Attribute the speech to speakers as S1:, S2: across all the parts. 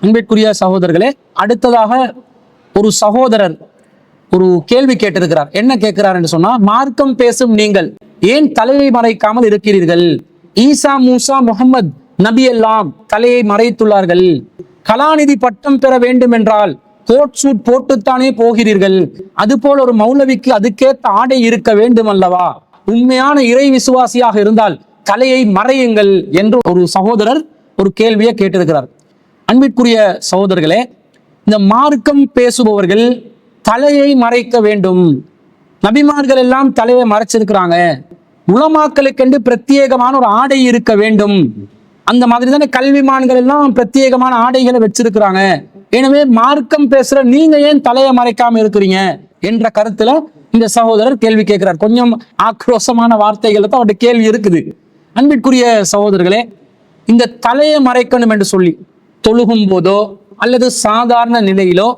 S1: அன்பிற்குரிய சகோதரர்களே, அடுத்ததாக ஒரு சகோதரர் ஒரு கேள்வி கேட்டிருக்கிறார். என்ன கேட்கிறார் என்று சொன்னா, மார்க்கம் பேசும் நீங்கள் ஏன் தலையை மறைக்காமல் இருக்கிறீர்கள்? ஈசா, மூசா, முகமது நபி எல்லாம் தலையை மறைத்துள்ளார்கள். கலாநிதி பட்டம் பெற வேண்டும் என்றால் கோட் சூட் போட்டுத்தானே போகிறீர்கள். அதுபோல் ஒரு மௌலவிக்கு அதுக்கேற்ற ஆடை இருக்க வேண்டும் அல்லவா? உண்மையான இறை விசுவாசியாக இருந்தால் தலையை மறையுங்கள் என்று ஒரு சகோதரர் ஒரு கேள்வியை கேட்டிருக்கிறார். அன்பிற்குரிய சகோதரர்களே, இந்த மார்க்கம் பேசுபவர்கள் தலையை மறைக்க வேண்டும். நபிமார்கள் எல்லாம் தலையை மறைச்சிருக்கிறாங்க. உலமாக்களுக்கென்று பிரத்யேகமான ஒரு ஆடை இருக்க வேண்டும். அந்த மாதிரி தானே கல்விமான்கள் எல்லாம் பிரத்யேகமான ஆடைகளை வச்சிருக்கிறாங்க. எனவே மார்க்கம் பேசுற நீங்க ஏன் தலையை மறைக்காம இருக்கிறீங்க என்ற கருத்துல இந்த சகோதரர் கேள்வி கேட்கிறார். கொஞ்சம் ஆக்ரோஷமான வார்த்தைகள் தான் அவருடைய கேள்வி இருக்குது. அன்பிற்குரிய சகோதரர்களே, இந்த தலையை மறைக்கணும் என்று சொல்லி தொழுகும் போதோ அல்லது சாதாரண நிலையிலோ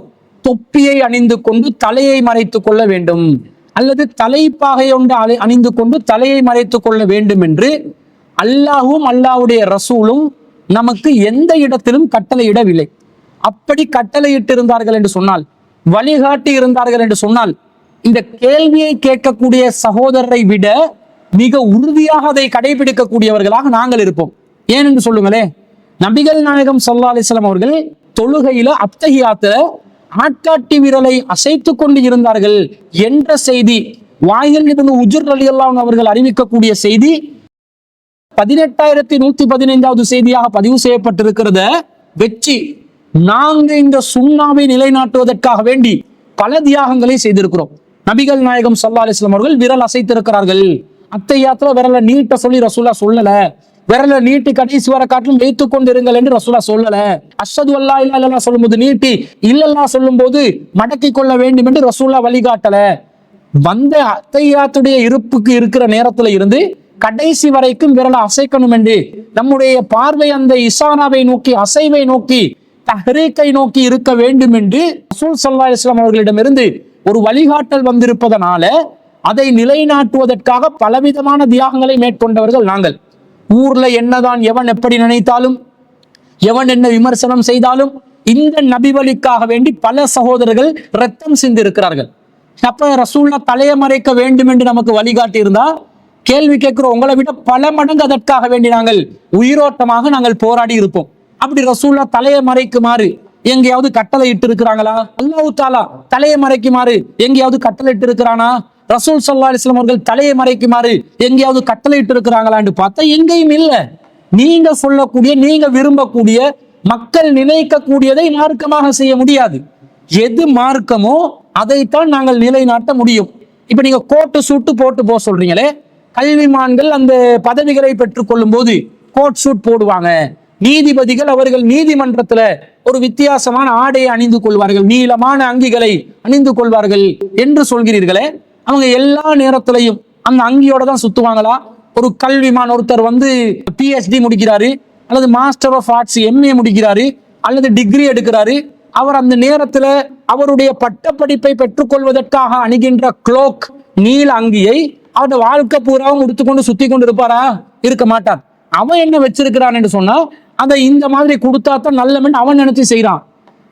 S1: தொப்பியை அணிந்து கொண்டு தலையை மறைத்து கொள்ள வேண்டும், அல்லது தலைப்பாகை ஒன்று அணிந்து கொண்டு தலையை மறைத்து கொள்ள வேண்டும் என்று அல்லாஹும் அல்லாஹ்வுடைய ரசூலும் நமக்கு எந்த இடத்திலும் கட்டளையிடவில்லை. அப்படி கட்டளையிட்டு இருந்தார்கள் என்று சொன்னால், வழிகாட்டி இருந்தார்கள் என்று சொன்னால், இந்த கேள்வியை கேட்கக்கூடிய சகோதரரை விட மிக உறுதியாக அதை கடைபிடிக்கக்கூடியவர்களாக நாங்கள் இருப்போம். ஏன் என்று சொல்லுங்களே, நபிகள் நாயகம் ஸல்லல்லாஹு அலைஹி வஸல்லம் அவர்கள் தொழுகையில அத்தஹியாத்துல ஆட்காட்டி விரலை அசைத்து கொண்டு இருந்தார்கள் என்ற செய்தி வாயில் இப்னு உஜர் ரலியல்லாஹு அன்ஹு அவர்கள் அறிவிக்கக்கூடிய செய்தி 18115வது செய்தியாக பதிவு செய்யப்பட்டிருக்கிறத வெற்றி நாங்க இந்த சுன்னாவை நிலைநாட்டுவதற்காக வேண்டி பல தியாகங்களை செய்திருக்கிறோம். நபிகள் நாயகம் ஸல்லல்லாஹு அலைஹி வஸல்லம் அவர்கள் விரல் அசைத்திருக்கிறார்கள். அத்தையாத்துல விரலை நீட்ட சொல்லி ரசூலா சொல்லல. விரலை நீட்டி கடைசி வர காட்டிலும் வைத்துக் கொண்டிருங்கள் என்று ரசூலா சொல்லல. அஷ்ஹது அல்லா இலாஹா இல்லல்லாஹ் சொல்லும் போது நீட்டி, இல்லல்லா சொல்லும் போது மடக்கி கொள்ள வேண்டும் என்று ரசூலா வழிகாட்டல. வந்த அத்தையாத்துடைய இருப்புக்கு இருக்கிற நேரத்துல இருந்து கடைசி வரைக்கும் விரலை அசைக்கணும் என்று நம்முடைய பார்வை அந்த இசானாவை நோக்கி, அசைவை நோக்கி, தஹ்ரீக்கை நோக்கி இருக்க வேண்டும் என்று ரசூல் ஸல்லல்லாஹு அலைஹி வஸல்லம் அவர்களிடமிருந்து ஒரு வழிகாட்டல் வந்திருப்பதனால அதை நிலைநாட்டுவதற்காக பலவிதமான தியாகங்களை மேற்கொண்டவர்கள் நாங்கள். ஊர்ல என்னதான் எவன் எப்படி நினைத்தாலும், எவன் என்ன விமர்சனம் செய்தாலும் இந்த நபி வழிக்காக வேண்டி பல சகோதரர்கள் ரத்தம் சிந்தி இருக்கிறார்கள். அப்ப ரசூல்லா தலையை மறைக்க வேண்டும் என்று நமக்கு வழிகாட்டி இருந்தா, கேள்வி கேட்கிறோம், உங்களை விட பல மடங்கு அதற்காக வேண்டி நாங்கள் உயிரோட்டமாக நாங்கள் போராடி இருப்போம். அப்படி ரசூல்லா தலையை மறைக்குமாறு எங்கேயாவது கட்டளை இட்டு இருக்கிறாங்களா? அல்லாஹ் தஆலா தலையை மறைக்குமாறு எங்கேயாவது கட்டளை இட்டு இருக்கிறானா? ரசூல் ஸல்லல்லாஹு அலைஹி வஸல்லம் அவர்கள் தலையை மறைக்குமாறு எங்கேயாவது கட்டளை இட்டு இருக்கிறாங்களான்னு பார்த்தா எங்கேயும் இல்லை. நீங்க சொல்லக்கூடிய, நீங்க விரும்பக்கூடிய, மக்கள் நினைக்கக்கூடியதை மார்க்கமாக செய்ய முடியாது. எது மார்க்கமோ அதைத்தான் நாங்கள் நிலைநாட்ட முடியும். இப்ப நீங்க கோட்டு சூட்டு போட்டு போக சொல்றீங்களே, கல்விமான்கள் அந்த பதவிகளை பெற்றுக் கொள்ளும் போது கோட் சூட் போடுவாங்க. நீதிபதிகள் அவர்கள் நீதிமன்றத்துல ஒரு வித்தியாசமான ஆடையை அணிந்து கொள்வார்கள், நீளமான அங்கிகளை அணிந்து கொள்வார்கள் என்று சொல்கிறீர்களே, அவங்க எல்லா நேரத்திலையும் அந்த அங்கியோட தான் சுத்துவாங்களா? ஒரு கல்விமான் ஒருத்தர் வந்து பிஹெச்டி முடிக்கிறாரு, அல்லது மாஸ்டர் ஆஃப் ஆர்ட்ஸ் எம்ஏ முடிக்கிறாரு, அல்லது டிகிரி எடுக்கிறாரு, அவர் அந்த நேரத்துல அவருடைய பட்டப்படிப்பை பெற்றுக்கொள்வதற்காக அணிகின்ற க்ளோக் நீல அங்கியை அவருடைய வாழ்க்கை பூராவும் உடுத்துக்கொண்டு சுத்தி கொண்டு இருப்பாரா? இருக்க மாட்டார். அவன் என்ன வச்சிருக்கிறான் என்று சொன்னா, அதை இந்த மாதிரி கொடுத்தா தான் நல்லமென்று அவன் நினைச்சு செய்யறான்.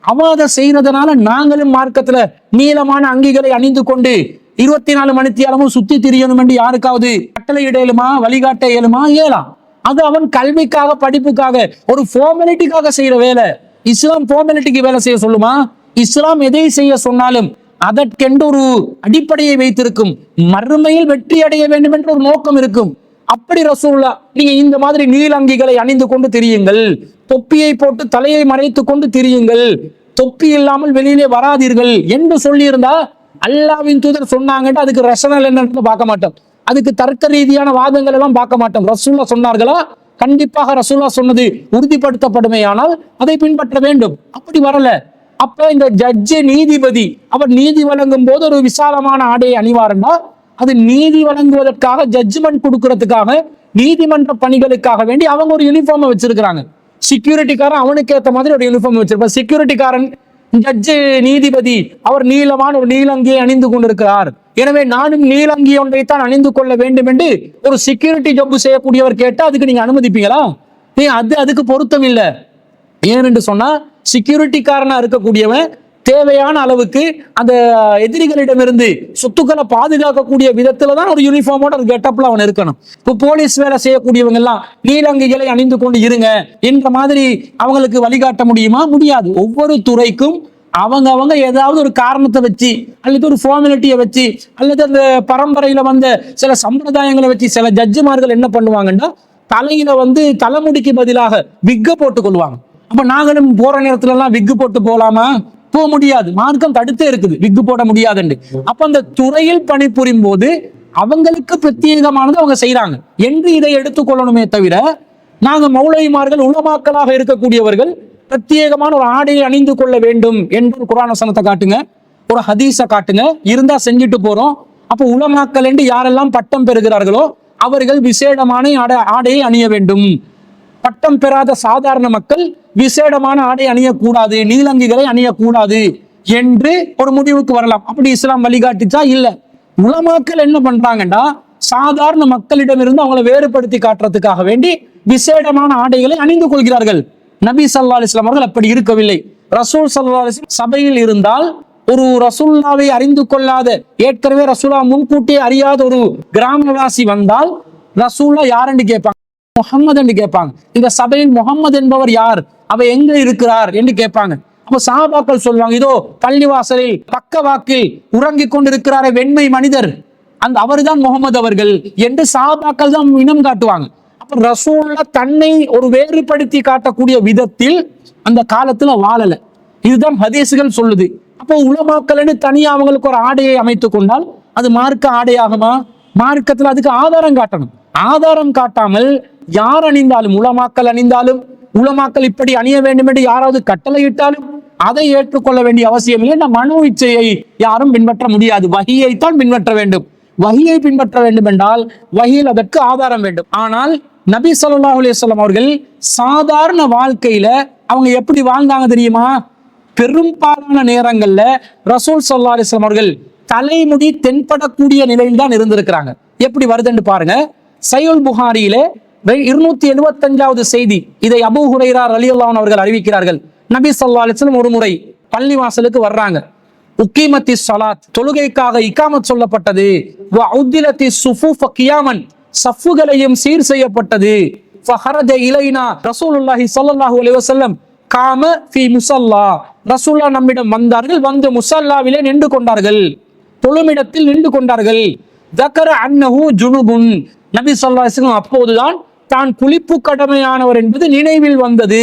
S1: அவன் அதை செய்யறதுனால நாங்களும் மார்க்கத்துல நீளமான அங்கிகளை அணிந்து கொண்டு 24 மணித்தியாலமும் சுத்தி திரியணும் என்று யாருக்காவது கட்டளை இடையிலுமா, வழிகாட்ட இயலுமா? இயலாம். அது அவன் கல்விக்காக, படிப்புக்காக, ஒரு ஃபார்மாலிட்டிக்காக செய்யற வேலை. இஸ்லாம் ஃபார்மாலிட்டிக்கு வேலை செய்ய சொல்லுமா? இஸ்லாம் எதை செய்ய சொன்னாலும் அதற்கென்று ஒரு அடிப்படையை வைத்திருக்கும். மறுமையில் வெற்றி அடைய வேண்டும் என்ற ஒரு நோக்கம் இருக்கும். அப்படி ரசூலுல்லாஹ் நீங்க இந்த மாதிரி நீலங்கிகளை அணிந்து கொண்டு திரியுங்கள், தொப்பியை போட்டு தலையை மறைத்து கொண்டு திரியுங்கள், தொப்பி இல்லாமல் வெளியிலே வராதீர்கள் என்று சொல்லி இருந்தா அல்லாஹ்வின் தூதர் சொன்னாங்கன்னு அதுக்கு ரஷனல் என்னன்னு பார்க்க மாட்டோம், அதுக்கு தர்க்க ரீதியான வாதங்கள் எல்லாம் பார்க்க மாட்டோம். ரசூலுல்லாஹ் சொன்னார்களா? கண்டிப்பாக ரசூலுல்லாஹ் சொன்னது உறுதிப்படுத்தப்படுமே, ஆனால் அதை பின்பற்ற வேண்டும். அப்படி வரல. அப்ப இந்த ஜட்ஜு, நீதிபதி, அவர் நீதி வழங்கும் போது ஒரு விசாலமான ஆடையை அணிவாருன்னா அது நீதி வழங்குவதற்காக, ஜட்ஜ்மெண்ட் கொடுக்கறதுக்காக, நீதிமன்ற பணிகளுக்காக வேண்டி அவங்க ஒரு யூனிஃபார்மை வச்சிருக்கிறாங்க. செக்யூரிட்டிக்காரன் அவனுக்கு ஏற்ற மாதிரி ஒரு யூனிஃபார்ம் வச்சிருப்பார். செக்யூரிட்டிக்காரன், ஜட்ஜு, நீதிபதி அவர் நீளமான ஒரு நீலங்கியை அணிந்து கொண்டிருக்கிறார், எனவே நானும் நீலங்கி ஒன்றைத்தான் அணிந்து கொள்ள வேண்டும் என்று ஒரு செக்யூரிட்டி ஜாப் செய்யக்கூடியவர் கேட்டா அதுக்கு நீங்க அனுமதிப்பீங்களா? அதுக்கு பொருத்தம் இல்லை. ஏனென்று சொன்னா செக்யூரிட்டிக்காரனா இருக்கக்கூடியவன் தேவையான அளவுக்கு அந்த எதிரிகளிடமிருந்து சொத்துக்களை பாதுகாக்கக்கூடிய விதத்துல தான் ஒரு யூனிஃபார்மோட ஒரு கெட்டப்ல அவன் இருக்கணும். இப்போ போலீஸ் வேலை செய்யக்கூடியவங்க எல்லாம் நீலங்கிகளை அணிந்து கொண்டு இருங்க என்ற மாதிரி அவங்களுக்கு வழிகாட்ட முடியுமா? முடியாது. ஒவ்வொரு துறைக்கும் அவங்க ஏதாவது ஒரு காரணத்தை வச்சு அல்லது ஒரு ஃபார்மாலிட்டியை வச்சு அல்லது அந்த பரம்பரையில வந்த சில சம்பிரதாயங்களை வச்சு சில ஜட்ஜுமார்கள் என்ன பண்ணுவாங்கன்னா தலையில தலைமுடிக்கு பதிலாக விக்க போட்டு கொள்வாங்க. அப்ப நாங்களும் போற நேரத்துல எல்லாம் விக்கு போட்டு போலாமா? போக முடியாது. மார்க்கம் தடுத்தே இருக்குது, விக்கு போட முடியாதுன்னு. அப்ப அந்த துறையில் பணிபுரியும் போது அவங்களுக்கு பிரத்யேகமானது அவங்க செய்யறாங்க என்று இதை எடுத்துக்கொள்ளணுமே தவிர, நாங்க மௌலவிமார்கள் உலமாக்களாக இருக்கக்கூடியவர்கள் பிரத்யேகமான ஒரு ஆடையை அணிந்து கொள்ள வேண்டும் என்று ஒரு குர்ஆன் வசனத்தை காட்டுங்க, ஒரு ஹதீஸை காட்டுங்க, இருந்தா செஞ்சுட்டு போறோம். அப்போ உலமாக்கல் என்று யாரெல்லாம் பட்டம் பெறுகிறார்களோ அவர்கள் விசேடமான ஆடையை அணிய வேண்டும். பட்டம் பெறாத சாதாரண மக்கள் விசேடமான ஆடை அணியக்கூடாது, நீலங்கிகளை அணியக்கூடாது என்று ஒரு முடிவுக்கு வரலாம். அப்படி இஸ்லாம் வழிகாட்டுச்சா? இல்ல. உலமாக்கள் என்ன பண்றாங்கன்னா சாதாரண மக்களிடமிருந்து அவங்களை வேறுபடுத்தி காட்டுறதுக்காக வேண்டி விசேடமான ஆடைகளை அணிந்து கொள்கிறார்கள். நபி ஸல்லல்லாஹு அலைஹி வஸல்லம் அவர்கள் அப்படி இருக்கவில்லை. ரசூல் ஸல்லல்லாஹு அலைஹி வஸல்லம் சபையில் இருந்தால் ஒரு ரசூலுல்லாவை அறிந்து கொள்ளாத, ஏற்கனவே ரசூலா முன்கூட்டியே அறியாத ஒரு கிராமவாசி வந்தால் ரசூல்லா யாருன்னு கேட்பாங்க, முஹம்மது என்று கேட்பாங்க. இந்த சபையில் முஹம்மது என்பவர் யார், அவர் எங்க இருக்கிறார் என்று கேட்பாங்க. அப்ப சஹாபாக்கள் சொல்லுவாங்க, இதோ பள்ளிவாசலில் பக்க வாக்கில் உறங்கிக் கொண்டிருக்கிறாரே வெண்மை மனிதர், அந்த அவர்தான் முகமது அவர்கள் என்று சஹாபாக்கள் தான் இனம் காட்டுவாங்க. அப்ப ரசூலுல்லா தன்னை ஒரு வேறுபடுத்தி காட்டக்கூடிய விதத்தில் அந்த காலத்துல வாழல. இதுதான் ஹதீஸ்கள் சொல்லுது. அப்போ உலமாக்கல்னு தனியா அவங்களுக்கு ஒரு ஆடையை அமைத்துக் கொண்டால் அது மார்க்க ஆடையாகுமா? மார்க்கத்துல அதுக்கு ஆதாரம் காட்டணும். ஆதாரம் காட்டாமல் யார் அணிந்தாலும், உலமாக்கல் அணிந்தாலும், உலமாக்கல் இப்படி அணிய வேண்டும் என்று யாராவது கட்டளையிட்டாலும் அதை ஏற்றுக்கொள்ள வேண்டிய அவசியம் இல்லை. இந்த மனோ இச்சையை யாரும் பின்பற்ற முடியாது. வஹியைத்தான் பின்பற்ற வேண்டும். வஹியை பின்பற்ற வேண்டும் என்றால் வஹியில் அதற்கு ஆதாரம் வேண்டும். ஆனால் நபி ஸல்லல்லாஹு அலைஹி வஸல்லம் அவர்கள் சாதாரண வாழ்க்கையில அவங்க எப்படி வாழ்ந்தாங்க தெரியுமா? பெரும்பாலான நேரங்கள்ல ரசூல் ஸல்லல்லாஹு அலைஹி வஸல்லம் அவர்கள் தலைமுடி தென்படக்கூடிய நிலையில் தான் இருந்திருக்கிறாங்க. எப்படி வருதுன்னு பாருங்க. சஹீஹுல் புகாரியிலே 275வது செய்தி. இதை அபூ ஹுரைரா ரலியல்லாஹு அன்ஹு அவர்கள் அறிவிக்கிறார்கள். நபி ஸல்லல்லாஹு அலைஹி வஸல்லம் ஒரு முறை பள்ளிவாசலுக்கு வர்றாங்க. உக்கீமத்தி ஸலாத், தொழுகைக்காக இகாமத் சொல்லப்பட்டது. வ உத்திலத்தி ஸுஃபூஃப கியாமன், சஃப்புகளையும் சீர் செய்யப்பட்டது. ஃபஹரஜ இலைனா ரசூலுல்லாஹி ஸல்லல்லாஹு அலைஹி வஸல்லம் காம ஃபி முஸல்லா, ரசூலுல்லாஹ் நம்மிடம் வந்தார்கள், வந்து முஸல்லாவிலே நின்று கொண்டார்கள், தொழுமிடத்தில் நின்று கொண்டார்கள். தக்கர அன்னஹு ஜுனுபுன், நபி ஸல்லல்லாஹு அலைஹி வஸல்லம் அப்போதுதான் தான் குளிப்பு கடமையானவர் என்பது நினைவில் வந்தது.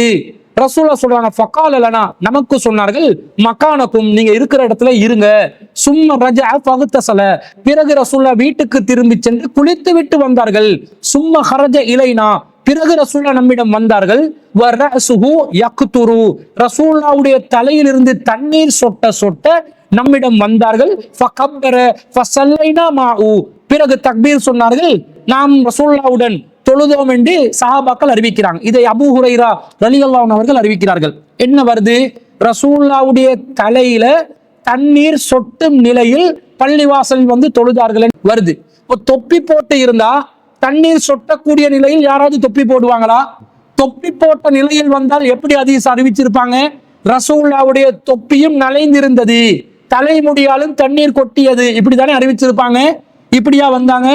S1: ரசூலுல்லாஹ் சொல்றாங்க, ஃபகால லனா, நமக்கு சொன்னார்கள், மகானக்கும், நீங்க இருக்கிற இடத்துல இருங்க. சும்ம ரஜஅ ஃபக்தஸல, பிறகு ரசூலுல்லாஹ் வீட்டுக்கு திரும்பி சென்று குளித்து விட்டு வந்தார்கள். சும்ம ஹரஜ இலைனா, பிறகு ரசூலுல்லாஹ் நம்மிடம் வந்தார்கள். வ ரஅஸுஹு யக்துரு, ரசூலுல்லாஹ்வுடைய தலையிலிருந்து தண்ணீர் சொட்ட சொட்ட நம்மிடம் வந்தார்கள். ஃபகப்பர ஃபஸல்லைனா மாஉ, பிறகு தக்பீர் சொன்னார்கள், நாம் ரசூலுல்லாஹ்வுடன் தொழுதோம் என்று சஹாபாக்கள் அறிவிக்கிறாங்க. இதை அபூ ஹுரைரா ரலியல்லாஹு அன்ஹு அவர்கள் அறிவிக்கிறார்கள். என்ன வருது? ரசூலுல்லாஹ்வுடைய தலையில தண்ணீர் சொட்டும் நிலையில் பள்ளிவாசலில் வந்து தொழுதார்கள் வருது. இப்போ தொப்பி போட்டு இருந்தா தண்ணீர் சொட்டக்கூடிய நிலையில் யாராவது தொப்பி போடுவாங்களா? தொப்பி போட்ட நிலையில் வந்தால் எப்படி ஹதீஸ் அறிவிச்சிருப்பாங்க? ரசூலுல்லாஹ்வுடைய தொப்பியும் நனைந்திருந்தது, தலைமுடியாலும் தண்ணீர் கொட்டியது, இப்படித்தானே அறிவிச்சிருப்பாங்க. இப்படியா வந்தாங்க?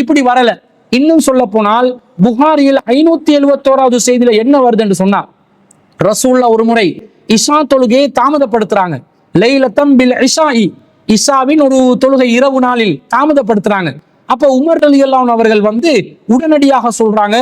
S1: இப்படி வரல. இன்னும் சொல்ல போனால் புகாரியில் 571வது செய்தியில என்ன வருது என்று சொன்னா, ரசூலுல்லாஹ் ஒரு முறை இஷா தொழுகையை தாமதப்படுத்துறாங்க. லைலத்தம் பில் இஷாஇ, இஷாவின் ஒரு தொழுகை இரவு நாளில் தாமதப்படுத்துறாங்க. அப்ப உமர் ரலியல்லாஹு அன்ஹு அவர்கள் வந்து உடனடியாக சொல்றாங்க,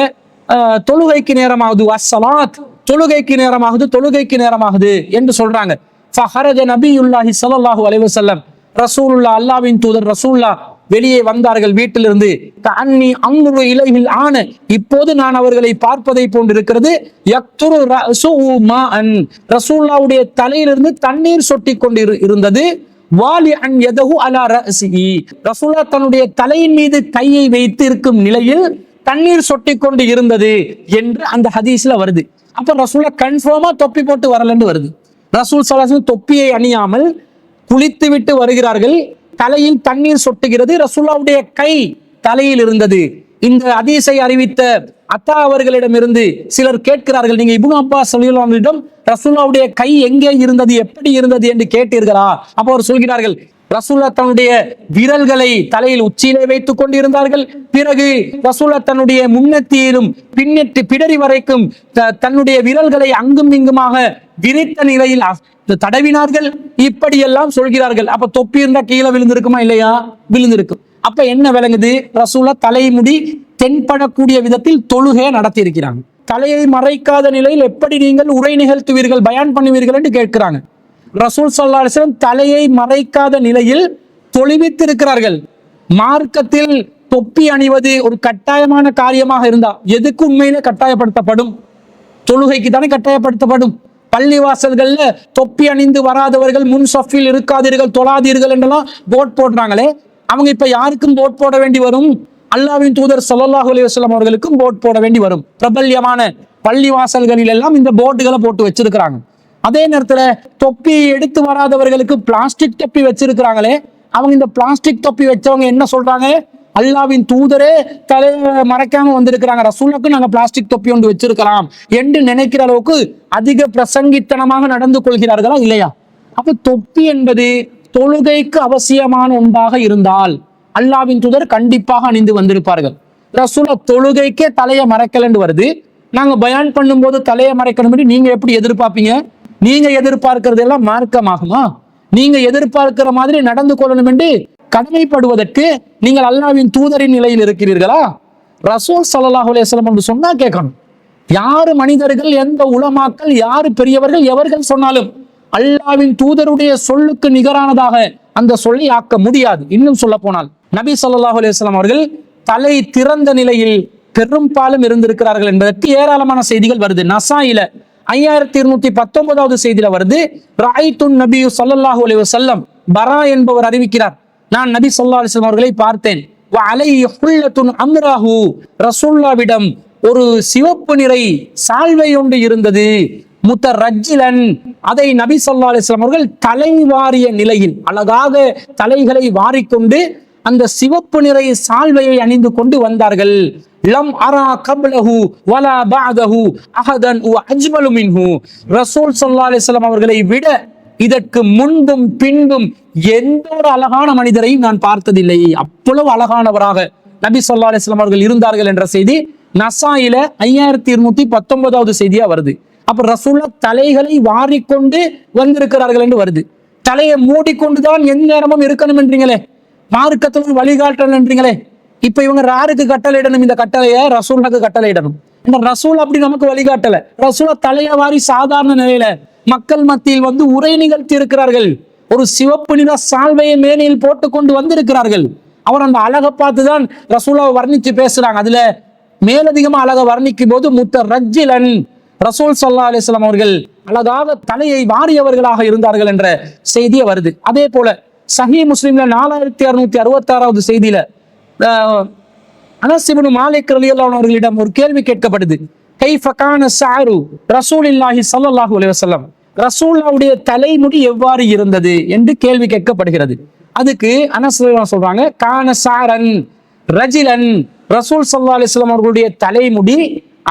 S1: தொழுகைக்கு நேரமாகுது, அஸ்ஸலாத், தொழுகைக்கு நேரமாகுது, தொழுகைக்கு நேரமாகுது என்று சொல்றாங்க. ஃபஹரஜ நபியுல்லாஹி ஸல்லல்லாஹு அலைஹி வஸல்லம், ரசூலுல்லாஹ், அல்லாஹ்வின் தூதர் ரசூலுல்லாஹ் வெளியே வந்தார்கள் வீட்டிலிருந்து. கஅன்னி அன்துரு இலைஹில் ஆன, இப்போது நான் அவர்களை பார்ப்பதை போன்றிருக்கிறது. யக்துரு ரஅஸுஹு மாஅன், ரசூலுல்லாஹ்வுடைய தலையிலிருந்து தண்ணீர் சொட்டி கொண்டு இருந்தது. வாலி அன் யதஹு அலா ரஅஸிஹி, ரசூலுல்லாஹ் தன்னுடைய தலையின் மீது கையை வைத்து இருக்கும் நிலையில் தண்ணீர் சொட்டி கொண்டு இருந்தது என்று அந்த ஹதீஸ்ல வருது. அப்ப ரசூலுல்லாஹ் கன்ஃபார்மா தொப்பி போட்டு வரலன்னு வருது. ரசூல் ஸல்லல்லாஹு அலைஹி வஸல்லம் தொப்பியை அணியாமல் குளித்து விட்டு வருகிறார்கள். தலையில் தண்ணீர் சொட்டுகிறது, ரசூலுல்லாஹ்வுடைய கை தலையில் இருந்தது. இந்த ஹதீஸை அறிவித்த அத்தா அவர்களிடமிருந்து சிலர் கேட்கிறார்கள், நீங்க இப்னு அப்பாஸ் ரலியல்லாஹு அன்ஹுவிடம் ரசூலுல்லாஹ்வுடைய கை எங்கே இருந்தது, எப்படி இருந்தது என்று கேட்டீர்களா? அப்போ அவர் சொல்கிறார்கள், ரசூலுல்லாஹ் தன்னுடைய விரல்களை தலையில் உச்சியிலே வைத்துக் கொண்டிருந்தார்கள். பிறகு ரசூலுல்லாஹ் தன்னுடைய முன்னெத்தியிலும் பின்னெட்டு பிடரி வரைக்கும் தன்னுடைய விரல்களை அங்கும் இங்குமாக விரித்த நிலையில் தடவினார்கள். இப்படியெல்லாம் சொல்கிறார்கள். அப்ப தொப்பி இருந்தா கீழே விழுந்திருக்குமா? இல்லையா? விழுந்திருக்கும். அப்ப என்ன விளங்குது? ரசூலுல்லாஹ் தலைமுடி தென்படக்கூடிய விதத்தில் தொழுகையை நடத்தி இருக்கிறாங்க. தலையை மறைக்காத நிலையில் எப்படி நீங்கள் உரை நிகழ்த்துவீர்கள், பயான் பண்ணுவீர்கள் என்று கேட்கிறாங்க. ரசூல் ஸல்லல்லாஹு அலைஹி வஸல்லம் தலையை மறைக்காத நிலையில் தொழுவித்திருக்கிறார்கள். மார்க்கத்தில் தொப்பி அணிவது ஒரு கட்டாயமான காரியமாக இருந்தா எதுக்கு உண்மையிலே கட்டாயப்படுத்தப்படும்? தொழுகைக்கு தானே கட்டாயப்படுத்தப்படும். பள்ளிவாசல்கள்ல தொப்பி அணிந்து வராதவர்கள் முன் சஃபில் இருக்காதீர்கள், தொழாதீர்கள் என்றெல்லாம் போட் போடுறாங்களே, அவங்க இப்ப யாருக்கும் போட் போட வேண்டி வரும்? அல்லாஹ்வின் தூதர் ஸல்லல்லாஹு அலைஹி வஸல்லம் அவர்களுக்கும் போட் போட வேண்டி வரும். பிரபல்யமான பள்ளிவாசல்களில் எல்லாம் இந்த போர்டுகளை போட்டு வச்சிருக்கிறாங்க. அதே நேரத்துல தொப்பி எடுத்து வராதவர்களுக்கு பிளாஸ்டிக் தொப்பி வச்சிருக்கிறாங்களே, அவங்க இந்த பிளாஸ்டிக் தொப்பி வச்சவங்க என்ன சொல்றாங்க? அல்லாஹ்வின் தூதரே தலையை மறைக்காம வந்திருக்கிறாங்க, ரசூலுக்கு நாங்க பிளாஸ்டிக் தொப்பி ஒன்று வச்சிருக்கலாம் என்று நினைக்கிற அளவுக்கு அதிக பிரசங்கித்தனமாக நடந்து கொள்கிறார்களா? இல்லையா? அப்ப தொப்பி என்பது தொழுகைக்கு அவசியமான ஒன்றாக இருந்தால் அல்லாஹ்வின் தூதர் கண்டிப்பாக அணிந்து வந்திருப்பார்கள். ரசூலுல்லாஹ் தொழுகைக்கே தலையை மறைக்கலன்னு வருது, நாங்க பயான் பண்ணும்போது தலையை மறைக்கணும், நீங்க எப்படி எதிர்பார்ப்பீங்க? நீங்க எதிர்பார்க்கிறது எல்லாம் மார்க்கமாகுமா? நீங்க எதிர்பார்க்கிற மாதிரி நடந்து கொள்ளணும் என்று கடமைப்படுவதற்கு நீங்கள் அல்லாஹ்வின் தூதரின் நிலையில் இருக்கிறீர்களா? ரசூல் ஸல்லல்லாஹு அலைஹி வஸல்லம் என்று சொன்னா கேட்கணும். யாரு மனிதர்கள், எந்த உலமாக்கள், யாரு பெரியவர்கள், எவர்கள் சொன்னாலும் அல்லாஹ்வின் தூதருடைய சொல்லுக்கு நிகரானதாக அந்த சொல்லை ஆக்க முடியாது. இன்னும் சொல்ல போனால் நபி ஸல்லல்லாஹு அலைஹி வஸல்லம் அவர்கள் தலை திறந்த நிலையில் பெரும்பாலும் இருந்திருக்கிறார்கள் என்பதற்கு ஏராளமான செய்திகள் வருது. நசாயில 5219வது செய்தியில வருது, ரஅய்துன் நபி ஸல்லல்லாஹு அலைஹி வஸல்லம், பரா என்பவர் அறிவிக்கிறார், நான் நபி ஸல்லல்லாஹு அலைஹி வஸல்லம் அவர்களை பார்த்தேன். வ அலைஹி ஹுல்லத்துன் அம்ராஹு, ரசூலுல்லாஹ்விடம் ஒரு சிவப்பு நிறை சால்வை ஒன்று இருந்தது. முத்தரஜ்ஜிலன், அதை நபி ஸல்லல்லாஹு அலைஹி வஸல்லம் அவர்கள் தலை வாரிய நிலையில் அழகாக தலைகளை வாரிக்கொண்டு அந்த சிவப்பு நிறை சால்வையை அணிந்து கொண்டு வந்தார்கள். லம் அரா கப்லஹு வலா பஅதஹு அஹதன் வ அஜ்மலு மின்ஹு, ரசூல் ஸல்லல்லாஹு அலைஹி வஸல்லம் அவர்களை விட இதற்கு முன்பும் பின்பும் எந்த ஒரு அழகான மனிதரையும் நான் பார்த்ததில்லை. அவ்வளவு அழகானவராக நபி ஸல்லல்லாஹு அலைஹி வஸல்லம் அவர்கள் இருந்தார்கள் என்ற செய்தி நசாயில 5219வது செய்தியா வருது. அப்ப ரசூலுல்லாஹ் தலைகளை வாரிக்கொண்டு வந்திருக்கிறார்கள் என்று வருது. தலையை மூடிக்கொண்டுதான் எந்த நேரமும் இருக்கணும் என்றீங்களே, மார்க்கத்தில் வழிகாட்டல் என்றீங்களே, இப்ப இவங்க யாருக்கு கட்டளையிடணும்? இந்த கட்டளையை ரசூலுக்கு கட்டளையிடணும். இந்த ரசூல் அப்படி நமக்கு வழிகாட்டல. ரசூல தலையை வாரி சாதாரண நிலையில மக்கள் மத்தியில் வந்து உரை நிகழ்த்தி இருக்கிறார்கள். ஒரு சிவப்பு நிற சால்வையை மேனியில் போட்டுக்கொண்டு வந்திருக்கிறார்கள். அவர் அந்த அழகை பார்த்துதான் ரசூலாவை வர்ணிச்சு பேசுறாங்க. அதுல மேலதிகமா அழகை வர்ணிக்கும் போது முத்தரஜ்ஜிலன், ரசூல் ஸல்லல்லாஹு அலைஹி வஸல்லம் அவர்கள் அழகாக தலையை வாரியவர்களாக இருந்தார்கள் என்ற செய்தியே வருது. அதே போல சஹீஹ் முஸ்லிம்ல 4666வது செய்தியில அனஸ் இப்னு மாலிக் ரலியல்லாஹு அன்ஹு அவர்களிடம் ஒரு கேள்வி கேட்கப்படுது. கைஃப கான ஸஅரு ரசூலில்லாஹி ஸல்லல்லாஹு அலைஹி வஸல்லம், ரசூலுல்லாஹ்வுடைய தலைமுடி எவ்வாறு இருந்தது என்று கேள்வி கேட்கப்படுகிறது. அதுக்கு அனஸ் சொல்றாங்க, கான ஸஅரன் ரஜிலன், ரசூல் ஸல்லல்லாஹு அலைஹி வஸல்லம் அவர்களுடைய தலைமுடி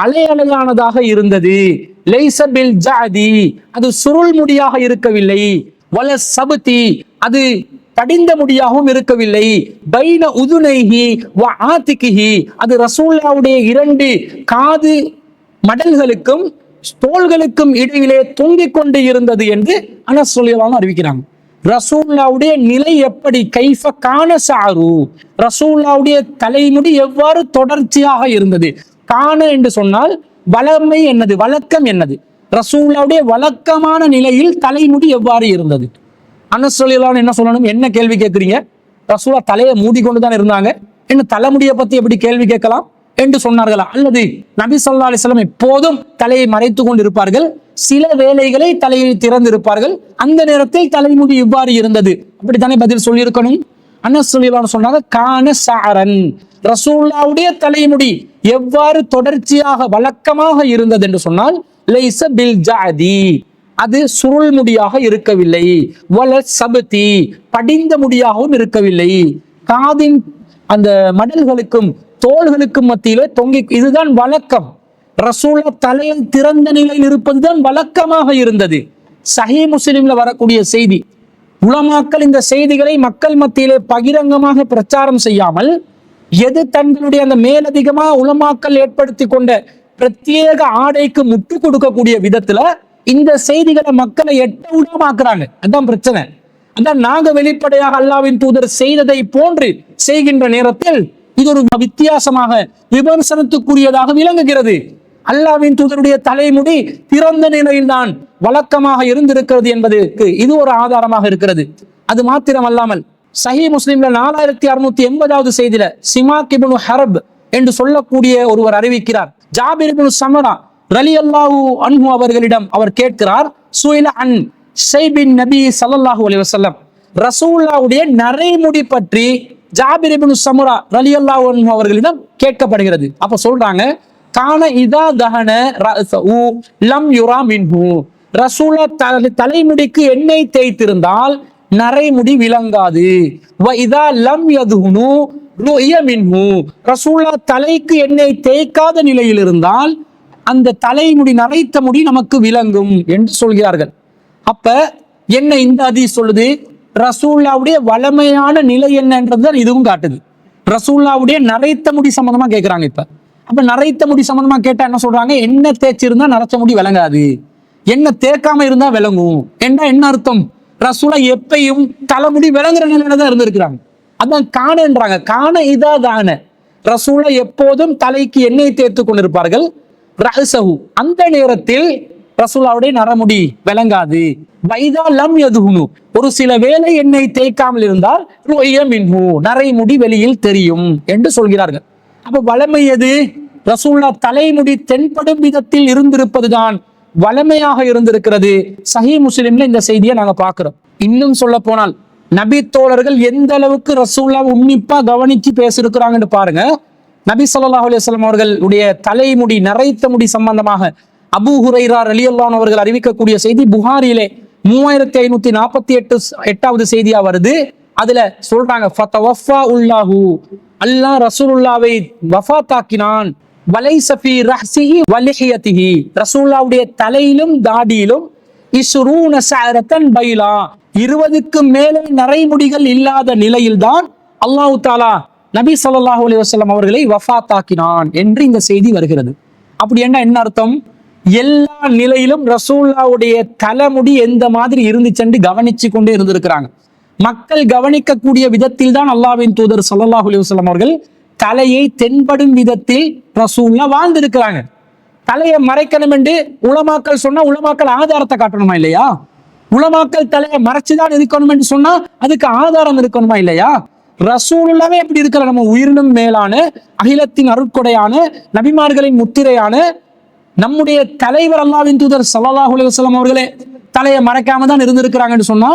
S1: அலையழகானதாக இருந்தது. லைஸ பில் ஜஅதி, அது சுருள் முடியாக இருக்கவில்லை. வல சபதி, அது படிந்த முடியாகவும் இருக்கவில்லை. பைன உதுனைஹி வ ஆதிகிஹி, அது ரசூலுல்லாஹ்வுடைய இரண்டு காது மடல்களுக்கும் தோள்களுக்கும் இடையிலே தொங்கிக் கொண்டு இருந்தது என்று அனஸ் ரலியல்லாஹு அன்ஹு அறிவிக்கிறாங்க. ரசூலுல்லாஹ்வுடைய நிலை எப்படி? கைஃப கான ஸஅரு, ரசூலுல்லாஹ்வுடைய தலைமுடி எவ்வாறு தொடர்ச்சியாக இருந்தது? கான என்று சொன்னால் வளமை என்னது, வழக்கம் என்னது? ரசூலுல்லாஹ்வுடைய வழக்கமான நிலையில் தலைமுடி எவ்வாறு இருந்தது? அனஸ் ரலியல்லாஹு அன்ஹு என்ன சொல்லணும்? என்ன கேள்வி கேட்கிறீங்க? ரசூலுல்லாஹ் தலையை மூடிக்கொண்டுதான் இருந்தாங்க, என்ன தலைமுடியை பத்தி எப்படி கேள்வி கேட்கலாம் என்று சொன்னார்களா? அல்லது நபி ஸல்லல்லாஹு அலைஹி வஸல்லம் எப்போதும் தலையை மறைத்து கொண்டு இருப்பார்கள், சில வேளைகளை தலையை திறந்து இருப்பார்கள், அந்த நேரத்தில் தலைமுடி இவ்வாறு இருந்தது, அப்படித்தானே பதில் சொல்லியிருக்கணும். அனஸ் ரலியல்லாஹு அன்ஹு சொன்னாங்க, கான ஸஅரன், ரசூலுல்லாஹ்வுடைய தலைமுடி எவ்வாறு தொடர்ச்சியாக வழக்கமாக இருந்தது என்று சொன்னால் லைஸ பில் ஜஅதி, அது சுருள் முடியாக இருக்கவில்லை. வல சபதி, படிந்த முடியாகவும் இருக்கவில்லை. காதின் அந்த மடல்களுக்கும் தோள்களுக்கு மத்தியிலே தொங்கி, இதுதான் வழக்கம். ரசூலுல்லாஹ் தலையில் திறந்த நிலையில் இருப்பதுதான் வழக்கமாக இருந்தது. சஹீஹ் முஸ்லிம்ல வரக்கூடிய செய்தி, உலமாக்கள் இந்த செய்திகளை மக்கள் மத்தியிலே பகிரங்கமாக பிரச்சாரம் செய்யாமல், எது தங்களுடைய அந்த மேலதிகமாக உலமாக்கள் ஏற்படுத்தி கொண்ட பிரத்யேக ஆடைக்கு முட்டு கொடுக்கக்கூடிய விதத்துல இந்த செய்திகளை மக்களை எட்ட விடாமக்குறாங்க. அதான் பிரச்சனை. அதான் நாங்க வெளிப்படையாக அல்லாஹ்வின் தூதர் செய்ததை போன்று செய்கின்ற நேரத்தில் இது ஒரு வித்தியாசமாக விமர்சனத்துக்குரியதாக விளங்குகிறது. அல்லாஹ்வின் தூதருடைய தலைமுடி திறந்த நிலையில் தான் வழக்கமாக இருந்திருக்கிறது என்பதற்கு இது ஒரு ஆதாரமாக இருக்கிறது. அது மாத்திரம் அல்லாமல் சஹீஹ் முஸ்லிம்ல 4680வது செய்தியில சிமாக் இப்னு ஹர்ப் என்று சொல்லக்கூடிய ஒருவர் அறிவிக்கிறார், ஜாபிர் இப்னு சமரா ரலியல்லாஹு அன்ஹு அவர்களிடம் அவர் கேட்கிறார், சுயில அன் ஷைபின் நபி ஸல்லல்லாஹு அலைஹி வஸல்லம், ரசூலுல்லாஹ்வுடைய நரைமுடி பற்றி ஜாபிர் இப்னு சமரா ரலியல்லாஹு அன்ஹு அவர்களிடம் கேட்கப்படுகிறது. அப்ப சொல்றாங்க, கான இதா தஹன ரஸு லம் யுரா மின்ஹு, ரசூலுல்லாஹ் தலைமுடிக்கு எண்ணெய் தேய்த்திருந்தால் நரைமுடி விளங்காது. வ இதா லம் யதுஹுனு ருய மின்ஹு, ரசூலுல்லாஹ் தலைக்கு எண்ணெய் தேய்க்காத நிலையில் இருந்தால் அந்த தலைமுடி நரைத்த முடி நமக்கு விளங்கும் என்று சொல்கிறார்கள். அப்ப என்ன இந்த ஹதீஸ் சொல்லுது? ரசூலுல்லாஹ்வுடைய வளமையான நிலை என்னன்றது இதுவும் காட்டுது. ரசூலுல்லாஹ்வுடைய நரைத்த முடி சம்பந்தமா கேட்கிறாங்க. இப்ப அப்ப நரைத்த முடி சம்பந்தமா கேட்டா என்ன சொல்றாங்க? எண்ணெய் தேய்ச்சிருந்தா நரைச்ச முடி விளங்காது, எண்ணெய் தேய்க்காம இருந்தா விளங்கும். என்ன அர்த்தம்? ரசூலுல்லாஹ் எப்பையும் தலைமுடி விளங்குற நிலையில தான் இருந்திருக்கிறாங்க. அதான் காணன்றாங்க. காண இதா தான, ரசூலுல்லாஹ் எப்போதும் தலைக்கு எண்ணெய் தேய்த்து கொண்டிருப்பார்கள். ரஹ்சஹு, அந்த நேரத்தில் ரசூலுல்லாஹ்வுடைய நரமுடி விளங்காது. வைதா லம் யதுஹுனு, ஒரு சில வேளை எண்ணெய் தேய்க்காமல் இருந்தால் ருய மின்ஹு, நரைமுடி வெளியில் தெரியும் என்று சொல்கிறார்கள். அப்ப வளமை எது? ரசூலுல்லாஹ் தலைமுடி தென்படும் விதத்தில் இருந்திருப்பதுதான் வளமையாக இருந்திருக்கிறது. சஹீஹ் முஸ்லிம்ல இந்த செய்தியை நாங்க பார்க்கிறோம். இன்னும் சொல்ல போனால் நபி தோழர்கள் எந்த அளவுக்கு ரசூலுல்லாஹ் உன்னிப்பா கவனிச்சு பேசியிருக்கிறாங்கன்னு பாருங்க. நபி ஸல்லல்லாஹு அலைஹி வஸல்லம் அவர்களுடைய தலைமுடி நரைத்த முடி சம்பந்தமாக அபூ ஹுரைரா ரலியல்லாஹு அன்ஹு அவர்கள் அறிவிக்கக்கூடிய செய்தி புகாரியிலே 3548வது செய்தியா வருது. அதுல சொல்றாங்க, ஃபதவஃபா உல்லாஹு, அல்லாஹ் ரசூலுல்லாஹ்வை வஃபாத்தாக்கினான். வலைஸ ஃபீ ரஹ்ஸிஹி வ லிஹியதிஹி, ரசூலுல்லாஹ்வுடைய தலையிலும் தாடியிலும் இஸ்ரூன ஸஅரத்தன் பைலா, 20க்கு மேலே நரைமுடிகள் இல்லாத நிலையில்தான் அல்லாஹ் தஆலா நபி ஸல்லல்லாஹு அலைஹி வஸல்லம் அவர்களை வஃபாத்தாக்கினான் என்று இந்த செய்தி வருகிறது. அப்படி என்ன அர்த்தம்? எல்லா நிலையிலும் ரசூலுல்லாஹ்வுடைய தலைமுடி எந்த மாதிரி இருந்துச்சுன்னு கவனிச்சு கொண்டே இருந்திருக்கிறாங்க. மக்கள் கவனிக்கக்கூடிய விதத்தில் தான் அல்லாஹ்வின் தூதர் ஸல்லல்லாஹு அலைஹி வஸல்லம் அவர்கள் தலையை தென்படும் விதத்தில் ரசூலுல்லாஹ் வாழ்ந்திருக்கிறாங்க. தலையை மறைக்கணும் என்று உலமாக்கள் சொன்னா உலமாக்கள் ஆதாரத்தை காட்டணுமா இல்லையா? உலமாக்கள் தலையை மறைச்சுதான் இருக்கணும் என்று சொன்னா அதுக்கு ஆதாரம் இருக்கணுமா இல்லையா? ரசூலுல்லாஹ்வே எப்படி இருக்கிற நம்ம உயிரினும் மேலான அகிலத்தின் அருட்கொடையான நபிமார்களின் முத்திரையான நம்முடைய தலைவர் அல்லாஹ்வின் தூதர் ஸல்லல்லாஹு அலைஹி வஸல்லம் அவர்களே தலையை மறைக்காம தான் இருந்திருக்கிறாங்கன்னு சொன்னா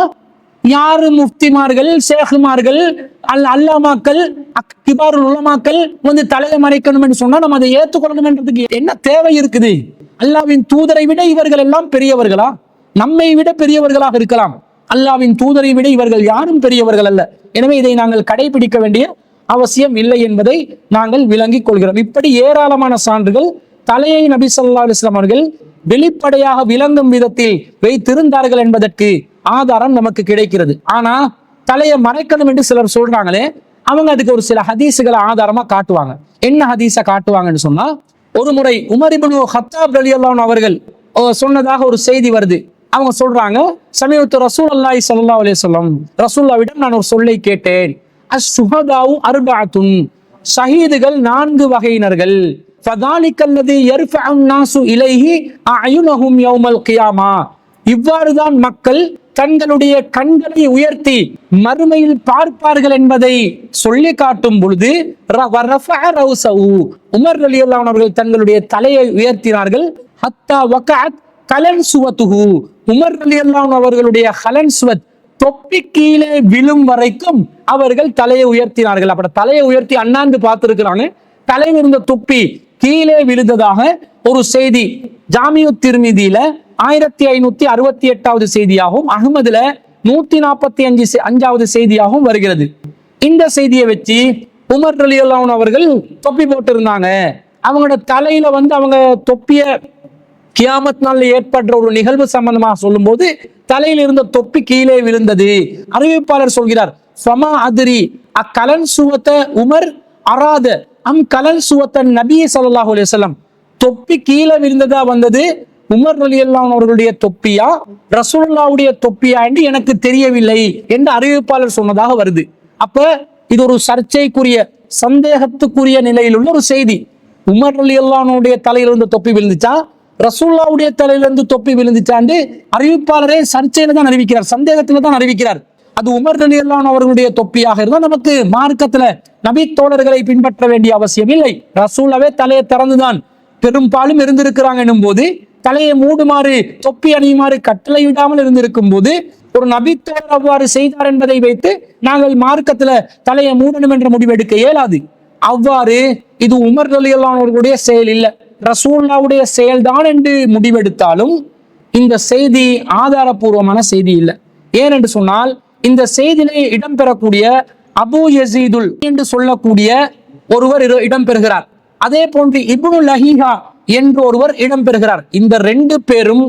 S1: யாரு முஃப்திமார்கள், ஷேഖുமார்கள், அல்லாமாக்கள், கிபாருல் உலமாக்கள் வந்து தலையை மறைக்கணும் என்று சொன்னா நம்ம அதை ஏற்றுக்கொள்ளணும் என்றதுக்கு என்ன தேவை இருக்குது? அல்லாஹ்வின் தூதரை விட இவர்கள் எல்லாம் பெரியவர்களா? நம்மை விட பெரியவர்களாக இருக்கலாம், அல்லாஹ்வின் தூதரை விட இவர்கள் யாரும் பெரியவர்கள் அல்ல. எனவே இதை நாங்கள் கடைபிடிக்க வேண்டிய அவசியம் இல்லை என்பதை நாங்கள் விளங்கிக் கொள்கிறோம். இப்படி ஏராளமான சான்றுகள் தலையை நபி ஸல்லல்லாஹு அலைஹி வஸல்லம் அவர்கள் வெளிப்படையாக விளங்கும் விதத்தில் வைத்திருந்தார்கள் என்பதற்கு ஆதாரம் நமக்கு கிடைக்கிறது. ஆனா தலையை மறைக்கணும் என்று சிலர் சொல்றாங்களே, அவங்க அதுக்கு ஒரு சில ஹதீஸுகளை ஆதாரமா காட்டுவாங்க. என்ன ஹதீஸை காட்டுவாங்கன்னு சொன்னா, ஒரு முறை உமர் இப்னு கத்தாப் ரலியல்லாஹு அன்ஹு அவர்கள் சொன்னதாக ஒரு செய்தி வருது. அவங்க சொல்றாங்க, சமீபத்து ரசூலுல்லாஹி ஸல்லல்லாஹு அலைஹி வஸல்லம், ரசூலுல்லாஹ்விடம் நான் ஒரு சொல்லை கேட்டேன். அஷ்ஹுஹதாஉ அர்பஅத்துன், ஷஹீதுகள் 4 வகையினர்கள். ஃபதாலிகல்லதி யர்ஃபஉன் நாசு இலைஹி அயுனஹும் யௌமல் கியாமா, இவ்வாறுதான் மக்கள் தங்களுடைய கண்களை உயர்த்தி மறுமையில் பார்ப்பார்கள் என்பதை சொல்லி காட்டும் பொழுது உமர் ரலியல்லாஹு அன்ஹு அவர்கள் தங்களுடைய தலையை உயர்த்தினார்கள். ஹத்தா வகஅத் கலன்சுவத்துஹு, உமர் ரலியல்லாஹு அன்ஹு அவர்களுடைய கலன்சுவத் தொப்பி கீழே விழும் வரைக்கும் அவர்கள் தலையை உயர்த்தினார்கள். அப்ப தலையை உயர்த்தி அண்ணாந்து பார்த்திருக்கிறாங்க, தலையில் இருந்த தொப்பி கீழே விழுந்ததாக ஒரு செய்தி ஜாமியு திர்மிதியில 1568வது செய்தியாகவும் அஹ்மதுல 145வது செய்தியாகவும் வருகிறது. இந்த செய்தியை வச்சு உமர் ரலியல்லாஹு அன்ஹு அவர்கள் தொப்பி போட்டு இருந்தாங்க. அவங்களோட தலையில அவங்க தொப்பிய கியாமத் நாள்ல ஏற்படுற ஒரு நிகழ்வு சம்பந்தமாக சொல்லும் போது தலையில் இருந்த தொப்பி கீழே விழுந்தது. அறிவிப்பாளர் சொல்கிறார், ஃபமா அதிரி அக்கலன் சுவத்த உமர் அராத அம் கலன் சுவத்தன் நபி ஸல்லல்லாஹு அலைஹி வஸல்லம். தொப்பி கீழே விழுந்ததா வந்தது உமர் ரலியல்லாஹு அன்ஹு அவர்களுடைய தொப்பியா ரசூலுல்லாஹ்வுடைய தொப்பியா என்று எனக்கு தெரியவில்லை என்று அறிவிப்பாளர் சொன்னதாக வருது. அப்ப இது ஒரு சர்ச்சைக்குரிய சந்தேகத்துக்குரிய நிலையில் உள்ள ஒரு செய்தி. உமர் ரலியல்லாஹு அன்ஹுடைய தலையிலிருந்து தொப்பி விழுந்துச்சா ரசூலுல்லாஹ்வுடைய தலையிலிருந்து தொப்பி விழுந்துச்சான்னு அறிவிப்பாளரே சர்ச்சையில தான் அறிவிக்கிறார், சந்தேகத்துல தான் அறிவிக்கிறார். அது உமர் ரலியல்லாஹு அன்ஹு அவர்களுடைய தொப்பியாக இருந்தால் நமக்கு மார்க்கத்துல நபி தோழர்களை பின்பற்ற வேண்டிய அவசியம் இல்லை. ரசூலாவே தலையை திறந்துதான் பெரும்பாலும் இருந்திருக்கிறாங்க என்னும் போது, தலையை மூடுமாறு தொப்பி அணியுமாறு கட்டளை விடாமல் இருந்திருக்கும் போது ஒரு நபி தோழர் அவ்வாறு செய்தார் என்பதை வைத்து நாங்கள் மார்க்கத்துல தலையை மூடணும் என்ற முடிவு எடுக்க இயலாது. அவ்வாறு இது உமர் ரலியல்லாஹு அன்ஹு அவர்களுடைய செயல் இல்லை, ரசூலுல்லாஹ்வுடைய செயல்தான் என்று முடிவெடுத்தாலும் இந்த செய்தி ஆதாரபூர்வமான செய்தி இல்லை. ஏனென்று சொன்னால் இந்த செய்தியிலே இடம்பெறக்கூடிய அபு யசீதுல் என்று சொல்லக்கூடிய ஒருவர் இடம்பெறுகிறார். அதே போன்று இப்னு லஹீஹா என்று ஒருவர் இடம்பெறுகிறார். இந்த ரெண்டு பேரும்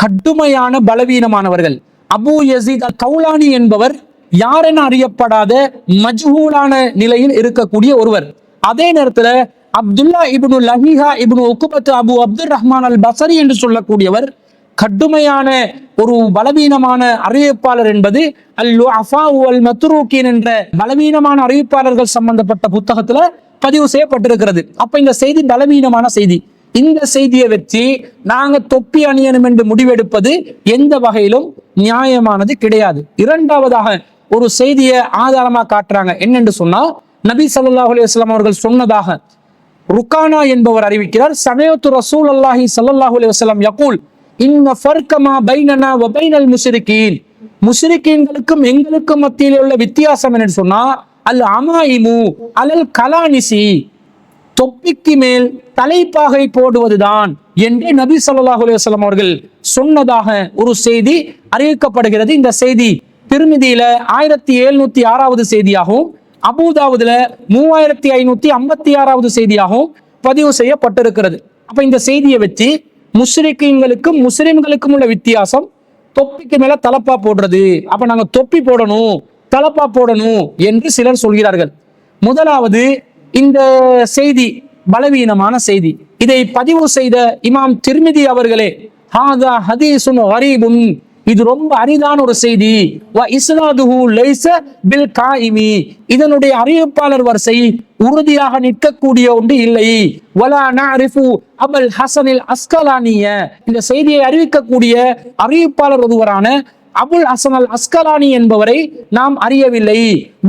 S1: கடுமையான பலவீனமானவர்கள். அபு யசீத் அல் கௌலானி என்பவர் யாரென அறியப்படாத மஜ்ஹூலான நிலையில் இருக்கக்கூடிய ஒருவர். அதே நேரத்துல அப்துல்லா இப்னு லஹீஹா இப்னு உக்பத் அபு அப்துர் ரஹ்மான் அல் பஸரி என்று சொல்லக்கூடியவர் கடுமையான ஒரு பலவீனமான அறிவிப்பாளர் என்பது அல்-லுஅஃபா வல் மத்ரூகின் என்ற பலவீனமான அறிவிப்பாளர்கள் சம்பந்தப்பட்ட புத்தகத்துல பதிவு செய்யப்பட்டிருக்கிறது. அப்ப இந்த செய்தி பலவீனமான செய்தி. இந்த செய்தியை வச்சு நாங்க தொப்பி அணியணும் என்று முடிவெடுப்பது எந்த வகையிலும் நியாயமானது கிடையாது. இரண்டாவதாக ஒரு செய்தியை ஆதாரமா காட்டுறாங்க. என்னென்று சொன்னா நபி ஸல்லல்லாஹு அலைஹி வஸல்லம் அவர்கள் சொன்னதாக ருக்கானா என்பவர் அறிவிக்கிறார், சமயத்து ரசூலுல்லாஹி ஸல்லல்லாஹு அலைஹி வஸல்லம் யகூல் இன்ன ஃபர்கமா பைனனா வ பைனல் முஷ்ரிகீன். முஷ்ரிகீன்களுக்கும் எங்களுக்கும் மத்தியில் உள்ள வித்தியாசம் என்னன்னு சொன்னா அல் அமாயிமு அலல் கலானிசி, தொப்பிக்கு மேல் தலைப்பாகை போடுவதுதான் என்று நபி ஸல்லல்லாஹு அலைஹி வஸல்லம் அவர்கள் சொன்னதாக ஒரு செய்தி அறிவிக்கப்படுகிறது. இந்த செய்தி திர்மிதியில 1706வது செய்தியாகவும் அபூதாவுதுல 3556வது செய்தியாகவும் பதிவு செய்யப்பட்டிருக்கிறது. அப்ப இந்த செய்தியை வச்சு முஸ்லிம்களுக்கும் முஸ்லிம்களுக்கும் உள்ள வித்தியாசம் தொப்பிக்கு மேல தலப்பா போடுறது, அப்ப நாங்க தொப்பி போடணும் தலப்பா போடணும் என்று சிலர் சொல்கிறார்கள். முதலாவது இந்த செய்தி பலவீனமான செய்தி. இதை பதிவு செய்த இமாம் திர்மிதி அவர்களே ஹாதா ஹதீஸுன் கரீபுன், இது ரொம்ப அரிதான ஒரு செய்தி. வ இஸ்னாதுஹு லைஸ பில் காயிமி, இதனுடைய அறிவிப்பாளர் வரிசை உறுதியாக நிற்கக்கூடிய ஒன்று இல்லை. வலா நஅரிஃபு அபுல் ஹஸனில் அஸ்கலானிய, இந்த செய்தியை அறிவிக்கக்கூடிய அறிவிப்பாளர் ஒருவரான அபுல் ஹசன் அல் அஸ்கலானி என்பவரை நாம் அறியவில்லை.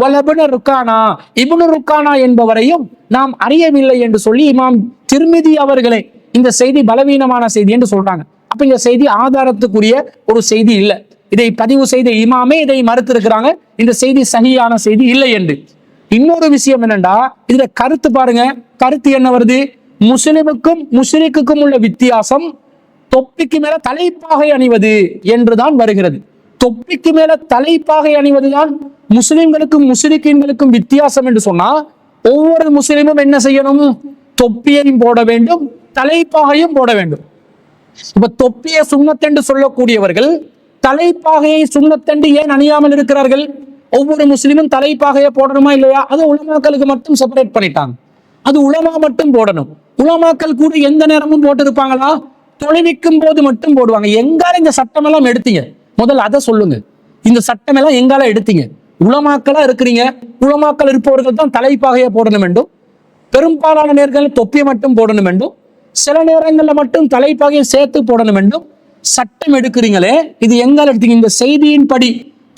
S1: வலபுன ருக்கானா, இப்னு ருக்கானா என்பவரையும் நாம் அறியவில்லை என்று சொல்லி இமாம் திர்மிதி அவர்களே இந்த செய்தி பலவீனமான செய்தி என்று சொல்றாங்க. அப்ப இந்த செய்தி ஆதாரத்துக்குரிய ஒரு செய்தி இல்லை. இதை பதிவு செய்த இமாமே இதை மறுத்திருக்கிறாங்க, இந்த செய்தி சகியான செய்தி இல்லை என்று. இன்னொரு விஷயம் என்னண்டா, இதுல கருத்து பாருங்க, கருத்து என்ன வருது, முஸ்லிமுக்கும் முஷ்ரிக்குக்கும் உள்ள வித்தியாசம் தொப்பிக்கு மேல தலைப்பாகை அணிவது என்றுதான் வருகிறது. தொப்பிக்கு மேல தலைப்பாகை அணிவதுதான் முஸ்லிம்களுக்கும் முஷ்ரிக்கீன்களுக்கும் வித்தியாசம் என்று சொன்னா ஒவ்வொரு முஸ்லிமும் என்ன செய்யணும், தொப்பியையும் போட வேண்டும் தலைப்பாகையும் போட வேண்டும். இப்ப தொப்பியை சுன்னத்தென்று சொல்லக்கூடியவர்கள் தலைப்பாகையை சுன்னத்தென்று ஏன் அணியாமல் இருக்கிறார்கள்? ஒவ்வொரு முஸ்லிமும் தலைப்பாகையை போடணுமா இல்லையா? அது உலமாக்களுக்கு மட்டும் செப்பரேட் பண்ணிட்டாங்க. அது உலமா மட்டும் போடணும். உலமாக்கள் கூட எந்த நேரமும் போட்டு இருப்பாங்களா? தொழுவிக்கும் போது மட்டும் போடுவாங்க. எங்கால இந்த சட்டம் எல்லாம் எடுத்தீங்க? முதல்ல அதை சொல்லுங்க. இந்த சட்டம் எல்லாம் எங்கால எடுத்தீங்க? உலமாக்களா இருக்கிறீங்க, உலமாக்கள் இருப்பவர்கள் தான் தலைப்பாகையை போடணும் வேண்டும், பெரும்பாலான நேரங்களில் தொப்பியை மட்டும் போடணும் வேண்டும், சில நேரங்களில் மட்டும் தலைப்பாகையை சேர்த்து போடணும் வேண்டும். சட்டம் எடுக்கிறீங்களே, இது எங்கால எடுத்தீங்க? இந்த செய்தியின் படி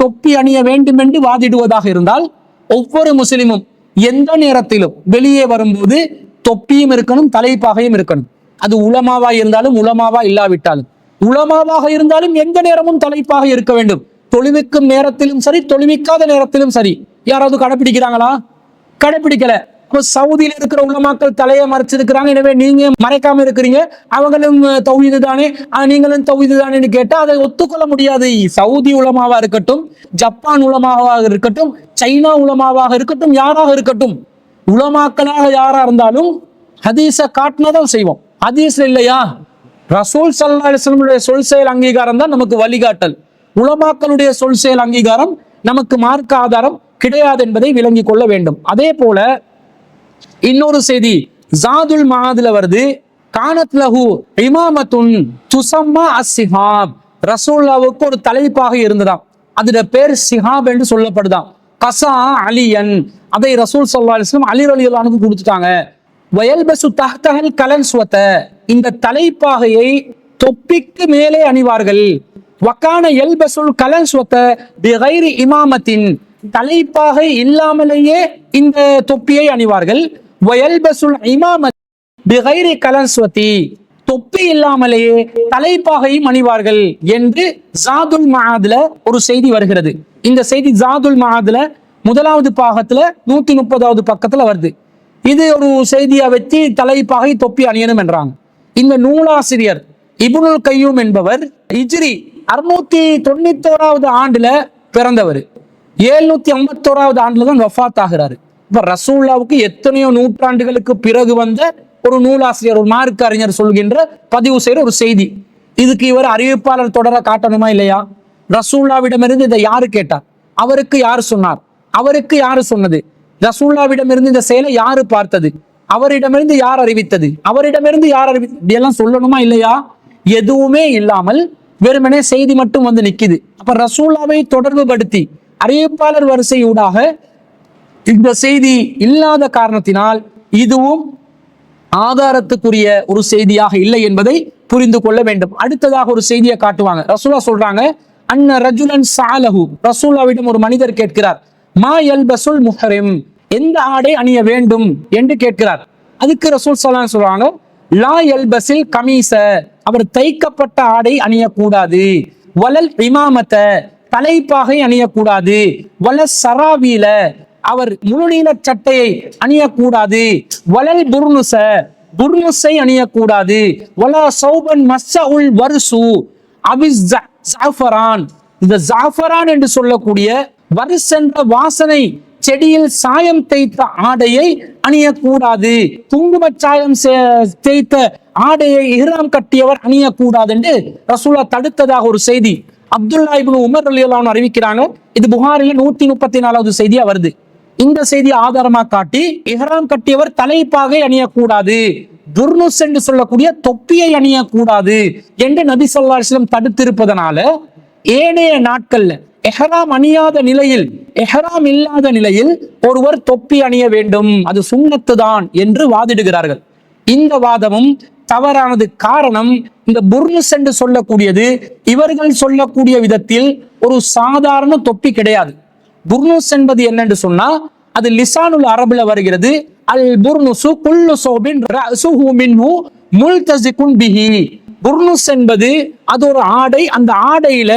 S1: தொப்பி அணிய வேண்டும் என்று வாதிடுவதாக இருந்தால் ஒவ்வொரு முஸ்லிமும் எந்த நேரத்திலும் வெளியே வரும்போது தொப்பியும் இருக்கணும் தலைப்பாகையும் இருக்கணும். அது உலமாவா இருந்தாலும் உலமாவா இல்லாவிட்டாலும், உலமாவாக இருந்தாலும் எந்த நேரமும் தலைப்பாக இருக்க வேண்டும். தொழுவிக்கும் நேரத்திலும் சரி, தொழுவிக்காத நேரத்திலும் சரி. யாராவது கடைபிடிக்கிறாங்களா? கடைபிடிக்கல. சவுதியில இருக்கிற உலமாக்கள் தலையை மறைச்சிருக்கிறாங்க, எனவே நீங்க மறைக்காம இருக்கிறீங்க, அவங்களும் தௌஹீது தானே, நீங்களும் தௌஹீது தானேன்னு கேட்டா அதை ஒத்துக்கொள்ள முடியாது. சவுதி உலமாவா இருக்கட்டும், ஜப்பான் உலமாவாக இருக்கட்டும், சைனா உலமாவாக இருக்கட்டும், யாராக இருக்கட்டும், உலமாக்களாக யாரா இருந்தாலும் ஹதீஸை காட்டினதான் செய்வோம். ஹதீஸ்ல இல்லையா, ரசூல் ஸல்லல்லாஹு அலைஹி வஸல்லம் சொல் செயல் அங்கீகாரம் தான் நமக்கு வழிகாட்டல். உலமாக்களுடைய சொல் செயல் அங்கீகாரம் நமக்கு மார்க்க ஆதாரம் கிடையாது என்பதை விளங்கிக் கொள்ள வேண்டும். அதே போல இன்னொரு செய்தி ஜாதுல் மஆதுல வருது, கானத் லஹு இமாமத்துன் துஸம்மா அஸ்ஸிஹாப். ரசூலுல்லாஹ்வுக்கு ஒரு தலைப்பாக இருந்ததாம், அதோட பேர் சிஹாப் என்று சொல்லப்படுதாம். கஸா அலியன், அதை ரசூல் ஸல்லல்லாஹு அலைஹி வஸல்லம் அலி ரலியல்லாஹு அன்ஹு கொடுத்துட்டாங்க. வயல்பசு தஹ்தஹல் கலன்ஸ்வத, இந்த தலைப்பாகையை தொப்பிக்கு மேலே அணிவார்கள். வகான யல்பசுல் கலன்ஸ்வத பிகைரி இமாமத்தின், தலைப்பாகை இல்லாமலேயே இந்த தொப்பியை அணிவார்கள். வயல்பசுல் இமாமத் பிகைரி கலன்ஸ்வதி, தொப்பி இல்லாமலேயே தலைப்பாகையும் அணிவார்கள் என்று ஜாதுல் மஆதுல ஒரு செய்தி வருகிறது. இந்த செய்தி ஜாதுல் மஆதுல முதலாவது பாகத்துல 130வது பக்கத்துல வருது. இது ஒரு செய்தியை வச்சு தலைப்பாகை தொப்பி அணியணும் என்றாங்க. இந்த நூலாசிரியர் இப்னுல் கையூம் என்பவர் ஹிஜ்ரி 691வது ஆண்டுல பிறந்தவர், 751வது ஆண்டுல தான் வஃபாத் ஆகிறாரு. இப்ப ரசூலுல்லாஹ்வுக்கு எத்தனையோ நூற்றாண்டுகளுக்கு பிறகு வந்த ஒரு நூலாசிரியர், ஒரு மார்க்க அறிஞர் சொல்கின்ற பதிவு செய்யற ஒரு செய்தி. இதுக்கு இவர் அறிவிப்பாளர் தொடர காட்டணுமா இல்லையா? ரசூலுல்லாஹ்விடமிருந்து இதை யாரு கேட்டார்? அவருக்கு யாரு சொன்னார்? அவருக்கு யாரு சொன்னது? ரசூலுல்லாஹ்விடமிருந்து இந்த செயலை யாரு பார்த்தது? அவரிடமிருந்து யார் அறிவித்தது? அவரிடமிருந்து யார் அறிவித்தது? இப்படியெல்லாம் சொல்லணுமா இல்லையா? எதுவுமே இல்லாமல் வெறுமனே செய்தி மட்டும் வந்து நிக்குது. அப்ப ரசூலுல்லாஹ்வை தொடர்பு படுத்தி அறிவிப்பாளர் வரிசையூடாக இந்த செய்தி இல்லாத காரணத்தினால் இதுவும் ஆதாரத்துக்குரிய ஒரு செய்தியாக இல்லை என்பதை புரிந்து கொள்ள வேண்டும். அடுத்ததாக ஒரு செய்தியை காட்டுவாங்க. ரசூலுல்லாஹ் சொல்றாங்க, அன்ன ரஜுலன் ஸஅலஹு, ரசூலுல்லாஹ்விடம் ஒரு மனிதர் கேட்கிறார், மா யல்பசுல் முஹ்ரிம், எந்த ஆடை அணிய வேண்டும் என்று கேட்கிறார். அதுக்கு ரசூல் ஸல்லல்லாஹு அலைஹி வஸல்லம் சொல்றாங்க, லா யல்பஸில் கமீஸ, அவர் தைக்கப்பட்ட ஆடை அணியக்கூடாது. வலல் இமாமத, தலைப்பாகை அணியக்கூடாது. வல சராவீல, அவர் முழுநீள சட்டையை அணியக்கூடாது. வலல் புர்னுச, புர்னுஸை அணியக்கூடாது. வலா சௌபன் மஸ்ஸஉல் வர்சு அபிஸ் ஜாஃபரான், இந்த ஜாஃபரான் என்று சொல்லக்கூடிய வர்ஸ் என்ற வாசனை செடியில் சாயம் தேய்த்த ஆடையை அணியக்கூடாது. குங்கும சாயம் தேய்த்த ஆடையை இஹ்ராம் கட்டியவர் அணியக்கூடாது என்று ரசூலுல்லாஹ் தடுத்ததாக ஒரு செய்தி அப்துல்லா இப்னு உமர் ரலியல்லாஹு அன்ஹு அறிவிக்கிறாங்க. இது புகாரில 134வது செய்தியா வருது. இந்த செய்தி ஆதாரமா காட்டி இஹ்ராம் கட்டியவர் தலைப்பாகை அணியக்கூடாது, துர்னுஸ் என்று சொல்லக்கூடிய தொப்பியை அணியக்கூடாது என்று நபி ஸல்லல்லாஹு அலைஹி வஸல்லம் தடுத்திருப்பதனால ஏனைய நாட்கள்ல எஹ்ராம் அணியாத நிலையில், எஹ்ராம் இல்லாத நிலையில் ஒருவர் தொப்பி அணிய வேண்டும், அது சுன்னத்து தான் என்று வாதிடுகிறார்கள். இந்த வாதமும் தவறானது. காரணம், இந்த புர்னுஸ் என்று சொல்லக்கூடியது இவர்கள் சொல்லக்கூடிய விதத்தில் ஒரு சாதாரண தொப்பி கிடையாது. புர்னுஸ் என்பது என்னன்னு சொன்னா, அது லிசானுல் அரபுல வருகிறது. அல் புர்னுசு குல்லு சௌபின் ரஅஸுஹு மின்ஹு முல்தஸிகுன் பிஹி. புர்னுஸ் என்பது அது ஒரு ஆடை, அந்த ஆடையில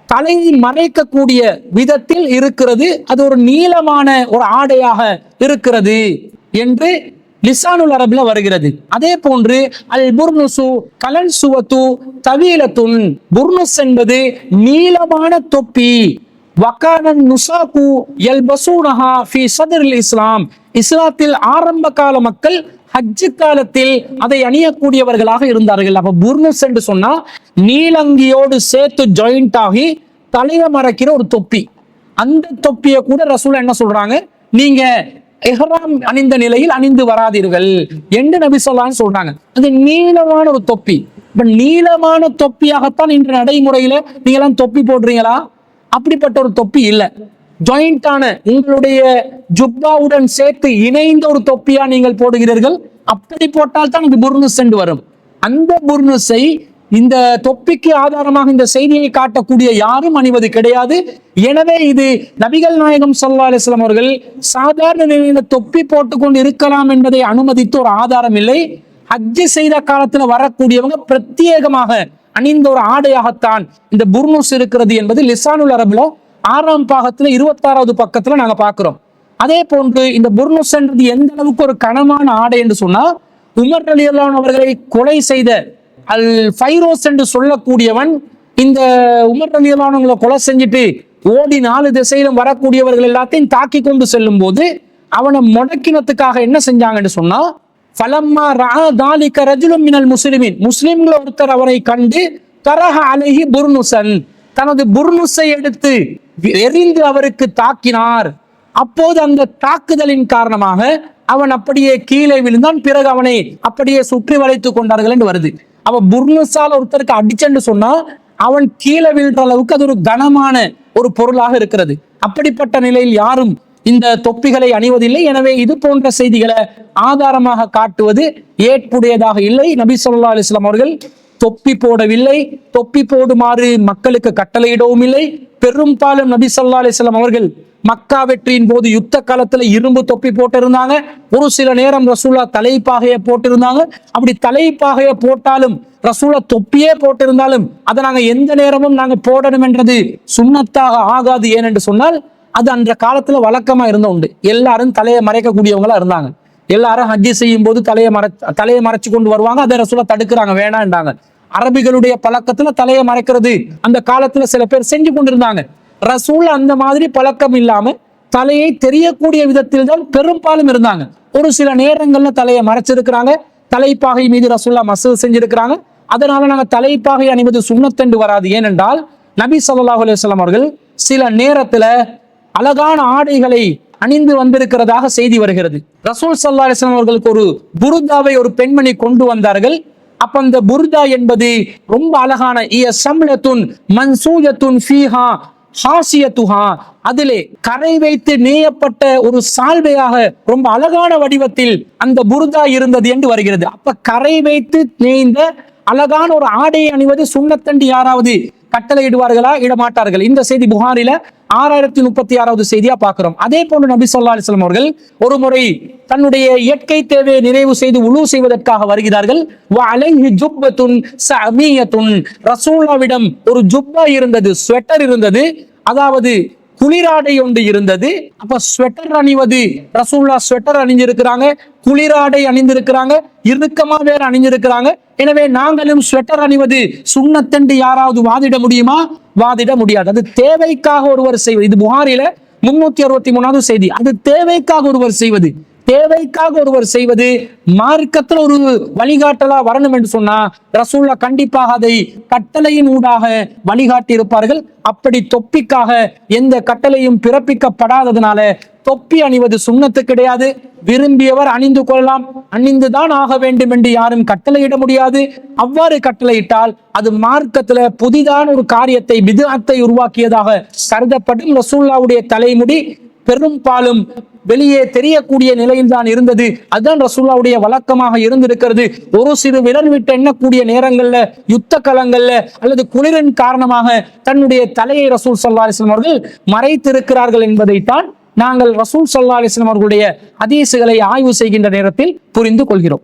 S1: தலையை மறைக்கக்கூடிய விதத்தில் இருக்கிறது, அது ஒரு நீளமான ஒரு ஆடையாக இருக்கிறது என்று லிசானுல் அரபுல வருகிறது. அதே போன்று அல் புர்னுசு கலன் சுவத்து தவீலத்துன், புர்னுஸ் என்பது நீளமான தொப்பி. வகானன் நுசாகு யல்பசூனஹா ஃபீ ஸத்ரில் இஸ்லாம், இஸ்லாத்தில் ஆரம்ப கால மக்கள் ஹஜ் காலத்தில் அதை அணியக்கூடியவர்களாக இருந்தார்கள். அப்ப புர்னுஸ் என்று சொன்னா நீலங்கியோடு சேர்த்து ஜாயிண்ட் ஆகி தலையை மறைக்கிற ஒரு தொப்பி. அந்த தொப்பியை கூட ரசூலுல்லாஹ் என்ன சொல்றாங்க, நீங்க இஹ்ராம் அணிந்த நிலையில் அணிந்து வராதீர்கள் என்று நபி ஸல்லல்லாஹு அலைஹி வஸல்லம் சொல்றாங்க. அது நீளமான ஒரு தொப்பி. இப்ப நீளமான தொப்பியாகத்தான் இன்று நடைமுறையில நீங்க எல்லாம் தொப்பி போடுறீங்களா? அப்படிப்பட்ட ஒரு தொப்பி இல்லை. ஜாயிண்டான உங்களுடைய ஜுப்பாவுடன் சேர்த்து இணைந்த ஒரு தொப்பியா நீங்கள் போடுகிறீர்கள். அப்படி போட்டால் தான் இது புர்னுஸ் என்று வரும். அந்த புர்னுஸை இந்த தொப்பிக்கு ஆதாரமாக இந்த செய்தியை காட்டக்கூடிய யாரும் அணிவது கிடையாது. எனவே இது நபிகள் நாயகம் ஸல்லல்லாஹு அலைஹி வஸல்லம் அவர்கள் சாதாரண நிலையில தொப்பி போட்டுக்கொண்டு இருக்கலாம் என்பதை அனுமதித்து ஒரு ஆதாரம் இல்லை. ஹஜ் செய்த காலத்துல வரக்கூடியவங்க பிரத்யேகமாக அணிந்த ஒரு ஆடையாகத்தான் இந்த புர்னுஸ் இருக்கிறது என்பது லிசானுல் அரபுல 6ஆம் பாகத்துல 26வது பக்கத்துல நாங்க பாக்குறோம். அதே போன்று இந்த புர்னுஸ் என்றது எந்த அளவுக்கு ஒரு கனமான ஆடை என்று சொன்னா, உமர் ரலியல்லாஹு அன்ஹு அவர்களை கொலை செய்த அல் ஃபைரோஸ் என்று சொல்லக்கூடியவன் இந்த உமர் ரலியல்லாஹு அன்ஹு கொலை செஞ்சுட்டு ஓடி 4 திசையிலும் வரக்கூடியவர்கள் எல்லாத்தையும் தாக்கி கொண்டு செல்லும் போது அவனை முடக்கினத்துக்காக என்ன செஞ்சாங்கன்னு சொன்னா, ஃபலம்மா ரஅ தாலிக ரஜுலுன் மினல் முஸ்லிமீன், முஸ்லிம்கள் ஒருத்தர் அவரை கண்டு கரஹ அலைஹி புர்னுசன், தனது புர்னுஸை எடுத்து எரிந்து அவருக்கு தாக்கினார். அப்போது அந்த தாக்குதலின் காரணமாக அவன் அப்படியே கீழே விழுந்தான். பிறகு அவனை அப்படியே சுற்றி வளைத்துக் கொண்டார்கள் என்று வருது. அவன் புர்னுஸால் ஒருத்தருக்கு அடிச்சென்று சொன்னா அவன் கீழே விழுற அளவுக்கு அது ஒரு கனமான ஒரு பொருளாக இருக்கிறது. அப்படிப்பட்ட நிலையில் யாரும் இந்த தொப்பிகளை அணிவதில்லை. எனவே இது போன்ற செய்திகளை ஆதாரமாக காட்டுவது ஏற்புடையதாக இல்லை. நபி ஸல்லல்லாஹு அலைஹி வஸல்லம் அவர்கள் தொப்பி போடவில்லை, தொப்பி போடுமாறு மக்களுக்கு கட்டளையிடவும் இல்லை. பெரும்பாலும் நபி ஸல்லல்லாஹு அலைஹி வஸல்லம் அவர்கள் மக்கா வெற்றியின் போது யுத்த காலத்துல இரும்பு தொப்பி போட்டிருந்தாங்க. ஒரு சில நேரம் ரசூலா தலைப்பாகையை போட்டிருந்தாங்க. அப்படி தலைப்பாகையை போட்டாலும் ரசூலா தொப்பியே போட்டிருந்தாலும் அதை நாங்க எந்த நேரமும் நாங்க போடணும் என்றது சுன்னத்தாக ஆகாது. ஏனென்று சொன்னால் அது அந்த காலத்துல வழக்கமா இருந்த உண்டு. எல்லாரும் தலையை மறைக்கக்கூடியவங்களா இருந்தாங்க. எல்லாரும் ஹஜ்ஜி செய்யும் போது தலையை மறைச்சு கொண்டு வருவாங்க. அதை ரசூலா தடுக்கிறாங்க, வேணான்றாங்க. அரபிகளுடைய பழக்கத்துல தலையை மறைக்கிறது அந்த காலத்துல சில பேர் செஞ்சு கொண்டிருந்தாங்க. ரசூல் அந்த மாதிரி பழக்கம் இல்லாம தலையை தெரியக்கூடிய விதத்தில் தான் பெரும்பாலும் இருந்தாங்க. ஒரு சில நேரங்கள்ல தலையை மறைச்சிருக்கிறாங்க. தலைப்பாகை மீது ரசூல்லா மசூ செஞ்சிருக்கிறாங்க. அதனால நாங்க தலைப்பாகை அணிவது சுன்னத்தென்று வராது. ஏனென்றால் நபி ஸல்லல்லாஹு அலைஹி வஸல்லம் அவர்கள் சில நேரத்துல அழகான ஆடைகளை அணிந்து வந்திருக்கிறதாக செய்தி வருகிறது. ரசூல் ஸல்லல்லாஹு அலைஹி வஸல்லம் அவர்களுக்கு ஒரு புர்தாவை ஒரு பெண்மணி கொண்டு வந்தார்கள். அப்ப அந்த புர்தா என்பது ரொம்ப அழகான மன்சூயத்துன் ஃபீஹா ஹாசியத்துஹா, அதிலே கரை வைத்து நேயப்பட்ட ஒரு சால்வையாக ரொம்ப அழகான வடிவத்தில் அந்த புர்தா இருந்தது என்று வருகிறது. அப்ப கரை வைத்து நேய்ந்த அழகான ஒரு ஆடையை அணிவது சுன்னத்தண்டு யாராவது கட்டளையிடுவார்களா? இடமாட்டார்கள். இந்த செய்தி புகாரில 6036வது செய்தியா பார்க்கிறோம். அதே போன்று நபி ஸல்லல்லாஹு அலைஹி வஸல்லம் அவர்கள் ஒரு முறை தன்னுடைய இயற்கை தேவையை நிறைவு செய்து உலு செய்வதற்காக வருகிறார்கள். வ அலைஹி ஜுப்பத்துன் ஸஅமியத்துன், ரசூலுல்லாஹ்விடம் ஒரு ஜுப்பா இருந்தது, ஸ்வெட்டர் இருந்தது, அதாவது குளிராடை ஒன்று இருந்தது. அப்ப ஸ்வெட்டர் அணிவது, ரசூலுல்லாஹ் ஸ்வெட்டர் அணிஞ்சிருக்கிறாங்க, குளிராடை அணிந்திருக்கிறாங்க, இறுக்கமா வேற அணிஞ்சிருக்கிறாங்க. எனவே நாங்களும் ஸ்வெட்டர் அணிவது சுன்னத்தென்று யாராவது வாதிட முடியுமா? வாதிட முடியாது. அது தேவைக்காக ஒருவர் செய்வது. இது புகாரில 363வது செய்தி. அது தேவைக்காக ஒருவர் செய்வது, தேவைக்காக ஒருவர் செய்வது மார்க்கத்துல ஒரு வழிகாட்டலா வரணும் என்று சொன்னா ரசூலுல்லாஹ் கண்டிப்பாக அதை கட்டளையின் ஊடாக வழிகாட்டி இருப்பார்கள். அப்படி தொப்பிக்காக எந்த கட்டளையும் பிறப்பிக்கப்படாததுனால தொப்பி அணிவது சுன்னத்து கிடையாது. விரும்பியவர் அணிந்து கொள்ளலாம், அணிந்துதான் ஆக வேண்டும் என்று யாரும் கட்டளையிட முடியாது. அவ்வாறு கட்டளையிட்டால் அது மார்க்கத்துல புதிதான ஒரு காரியத்தை, பித்அத்தை உருவாக்கியதாக கருதப்படும். ரசூலுல்லாஹ்வுடைய தலைமுடி பெரும்பாலும் வெளியே தெரியக்கூடிய நிலையில் தான் இருந்தது. அதுதான் ரசூலுல்லாஹ்வுடைய வழக்கமாக இருந்திருக்கிறது. ஒரு சிறு விரல் விட்டு எண்ணக்கூடிய நேரங்கள்ல, யுத்த களங்கள்ல அல்லது குளிரின் காரணமாக தன்னுடைய தலையை ரசூல் ஸல்லல்லாஹு அலைஹி வஸல்லம் அவர்கள் மறைத்திருக்கிறார்கள் என்பதைத்தான் நாங்கள் ரசூல் ஸல்லல்லாஹு அலைஹி வஸல்லம் அவர்களுடைய ஹதீஸ்களை ஆய்வு செய்கின்ற நேரத்தில் புரிந்து கொள்கிறோம்.